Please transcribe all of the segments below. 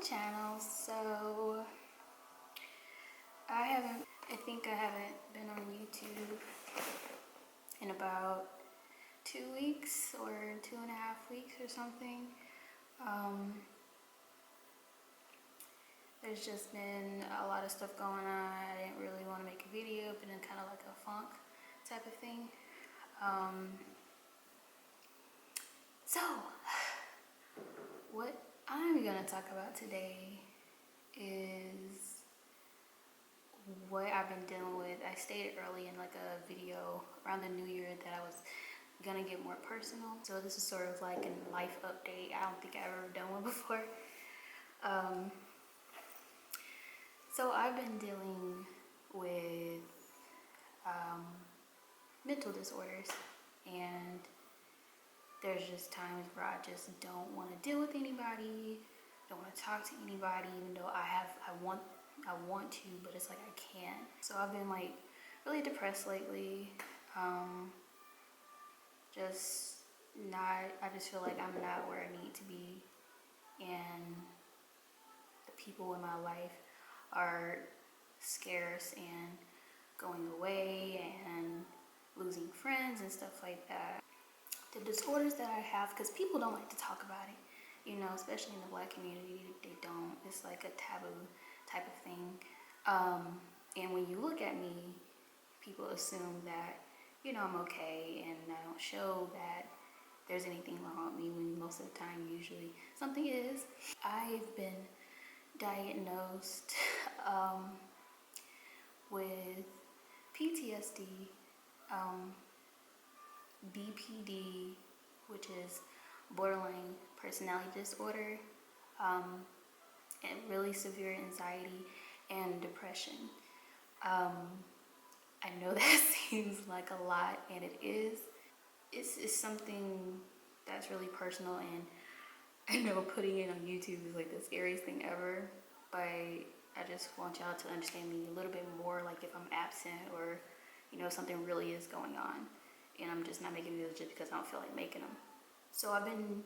channel. So I think I haven't been on YouTube in about 2 weeks or 2.5 weeks or something. There's just been a lot of stuff going on. I didn't really want to make a video, but in kind of like a funk type of thing. So what I'm gonna talk about today is what I've been dealing with. I stated early in like a video around the new year that I was gonna get more personal. So this is sort of like a life update. I don't think I've ever done one before. So I've been dealing with mental disorders, and there's just times where I just don't want to deal with anybody, don't want to talk to anybody, even though I want to, but it's like I can't. So I've been like really depressed lately. I just feel like I'm not where I need to be, and the people in my life are scarce and going away and losing friends and stuff like that. The disorders that I have, because people don't like to talk about it, you know, especially in the Black community, they don't. It's like a taboo type of thing. And when you look at me, people assume that, you know, I'm okay, and I don't show that there's anything wrong with me, when most of the time usually something is. I've been diagnosed with PTSD, BPD, which is borderline personality disorder, and really severe anxiety and depression. I know that seems like a lot, and it is. It's something that's really personal, and I know putting it on YouTube is like the scariest thing ever, but I just want y'all to understand me a little bit more, like if I'm absent or, you know, something really is going on and I'm just not making videos just because I don't feel like making them. So I've been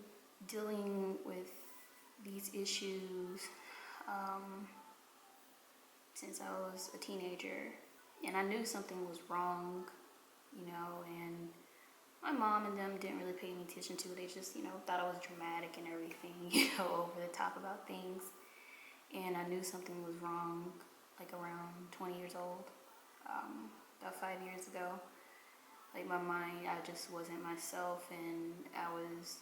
dealing with these issues since I was a teenager, and I knew something was wrong, you know, and my mom and them didn't really pay any attention to it. They just, you know, thought I was dramatic and everything, you know, over the top about things. And I knew something was wrong, like around 20 years old, about 5 years ago. Like my mind, I just wasn't myself, and I was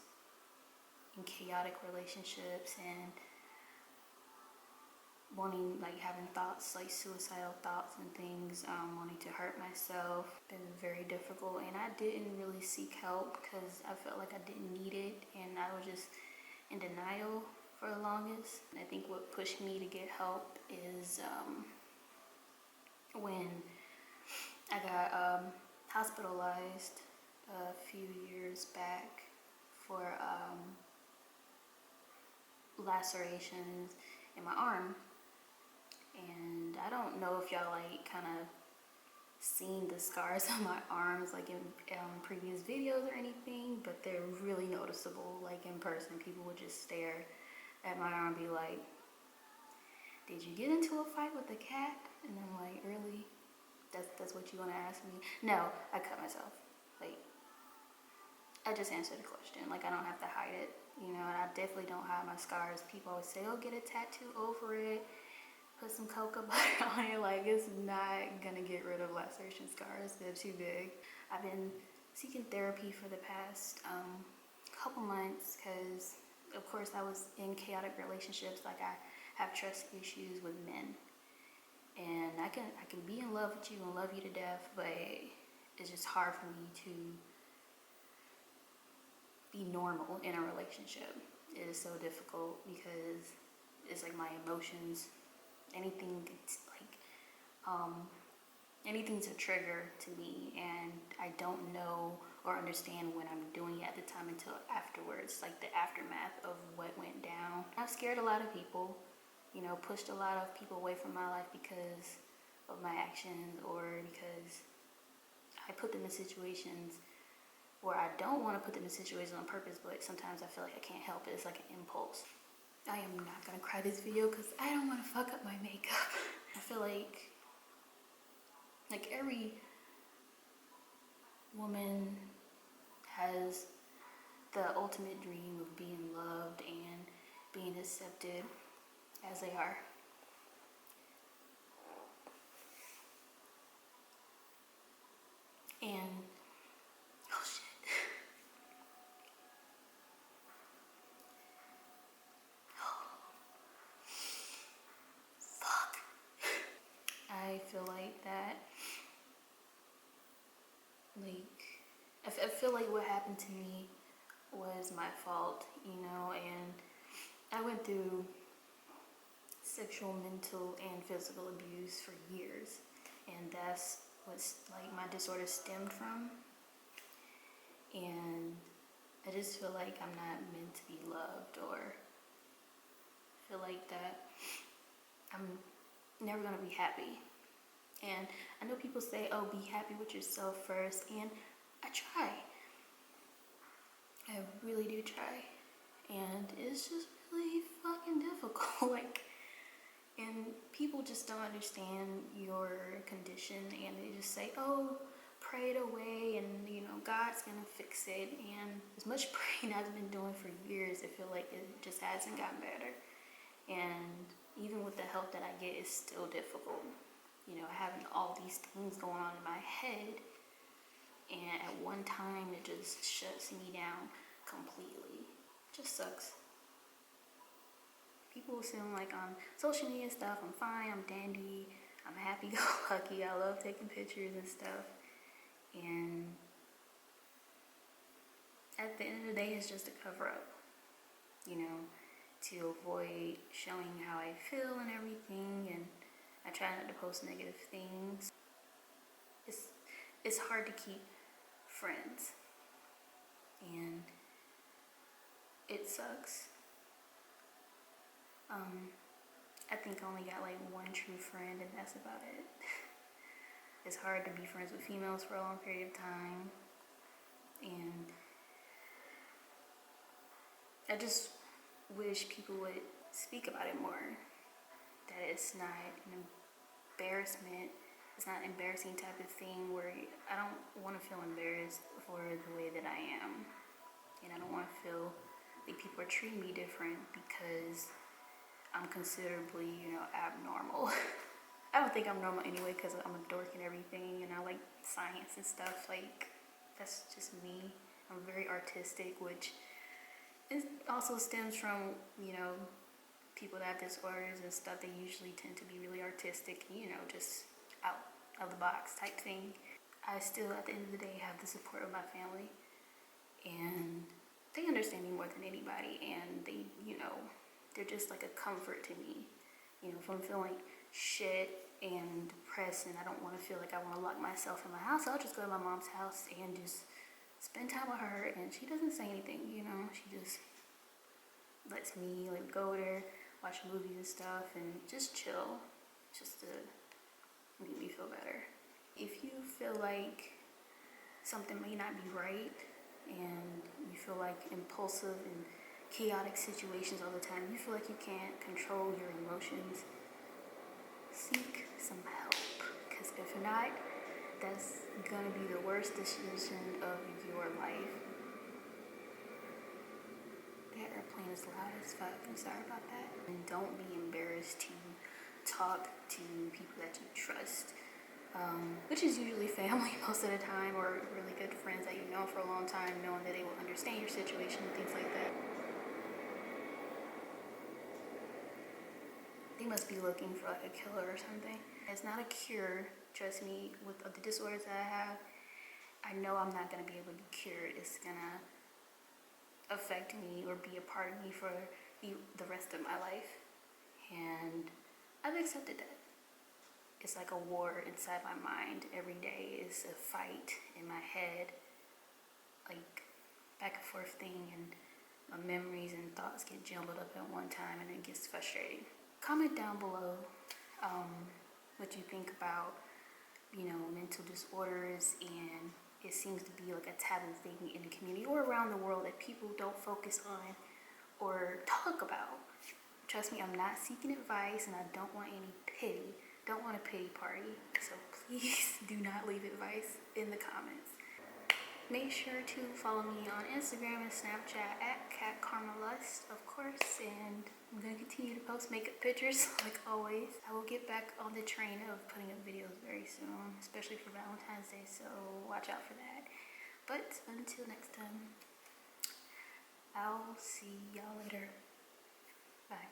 in chaotic relationships and having thoughts, like suicidal thoughts and things, wanting to hurt myself. Been very difficult, and I didn't really seek help because I felt like I didn't need it, and I was just in denial for the longest. And I think what pushed me to get help is when I got hospitalized a few years back for lacerations in my arm. And I don't know if y'all like kind of seen the scars on my arms like in previous videos or anything, but they're really noticeable. Like in person, people would just stare at my arm and be like, "Did you get into a fight with a cat?" And I'm like, "Really? That's what you want to ask me?" No, I cut myself. Like, I just answered the question. Like, I don't have to hide it, you know, and I definitely don't hide my scars. People always say, "Oh, get a tattoo over it, put some cocoa butter on it." Like, it's not gonna get rid of laceration scars. They're too big. I've been seeking therapy for the past couple months because, of course, I was in chaotic relationships. Like, I have trust issues with men, and I can be in love with you and love you to death, but it's just hard for me to be normal in a relationship. It is so difficult because it's like my emotions, anything's a trigger to me, and I don't know or understand when I'm doing it at the time until afterwards, like the aftermath of what went down. I've scared a lot of people, you know, pushed a lot of people away from my life because of my actions, or because I put them in situations where I don't want to put them in situations on purpose, but sometimes I feel like I can't help it. It's like an impulse. I am not gonna cry this video because I don't want to fuck up my makeup. I feel like every woman has the ultimate dream of being loved and being accepted as they are. And oh shit. Fuck. I feel like that, I feel like what happened to me was my fault, you know, and I went through sexual, mental, and physical abuse for years, and that's what like my disorder stemmed from. And I just feel like I'm not meant to be loved, or feel like that I'm never gonna be happy. And I know people say, oh, be happy with yourself first, and I try. I really do try. And it's just really fucking difficult. Like, and people just don't understand your condition, and they just say, oh, pray it away, and you know, God's gonna fix it. And as much praying I've been doing for years, I feel like it just hasn't gotten better. And even with the help that I get, it's still difficult. You know, having all these things going on in my head, and at one time it just shuts me down completely. It just sucks. People assume like on social media stuff, I'm fine, I'm dandy, I'm happy-go-lucky, I love taking pictures and stuff. And at the end of the day, it's just a cover-up, you know, to avoid showing how I feel and everything. And I try not to post negative things. It's hard to keep friends, and it sucks. I think I only got like one true friend, and that's about it. It's hard to be friends with females for a long period of time, and I just wish people would speak about it more. That it's not an embarrassment. It's not an embarrassing type of thing where I don't want to feel embarrassed for the way that I am. And I don't want to feel like people are treating me different because I'm considerably, you know, abnormal. I don't think I'm normal anyway because I'm a dork and everything, and I like science and stuff. Like, that's just me. I'm very artistic, which it also stems from, you know, people that have disorders and stuff. They usually tend to be really artistic, you know, just out of the box type thing. I still, at the end of the day, have the support of my family, and they understand me more than anybody, and they, you know, they're just like a comfort to me. You know, if I'm feeling shit and depressed and I don't want to feel like I want to lock myself in my house, I'll just go to my mom's house and just spend time with her, and she doesn't say anything, you know. She just lets me like go there, watch movies and stuff, and just chill, just to make me feel better. If you feel like something may not be right, and you feel like impulsive and chaotic situations all the time, you feel like you can't control your emotions, seek some help. Because if not, that's gonna be the worst decision of your life. That airplane is loud as fuck. I'm sorry about that. And don't be embarrassed to talk to people that you trust, which is usually family most of the time, or really good friends that you've known for a long time, knowing that they will understand your situation and things like that. They must be looking for like a killer or something. It's not a cure. Trust me, with the disorders that I have, I know I'm not gonna be able to be cured. It's gonna affect me or be a part of me for the rest of my life. And I've accepted that. It's like a war inside my mind. Every day is a fight in my head, like back and forth thing, and my memories and thoughts get jumbled up at one time, and it gets frustrating. Comment down below what you think about, you know, mental disorders, and it seems to be like a taboo thing in the community or around the world that people don't focus on or talk about. Trust me, I'm not seeking advice and I don't want any pity. Don't want a pity party. So please do not leave advice in the comments. Make sure to follow me on Instagram and Snapchat at @CatKarmaLust, of course, and I'm going to continue to post makeup pictures like always. I will get back on the train of putting up videos very soon, especially for Valentine's Day, so watch out for that. But until next time, I'll see y'all later. Bye.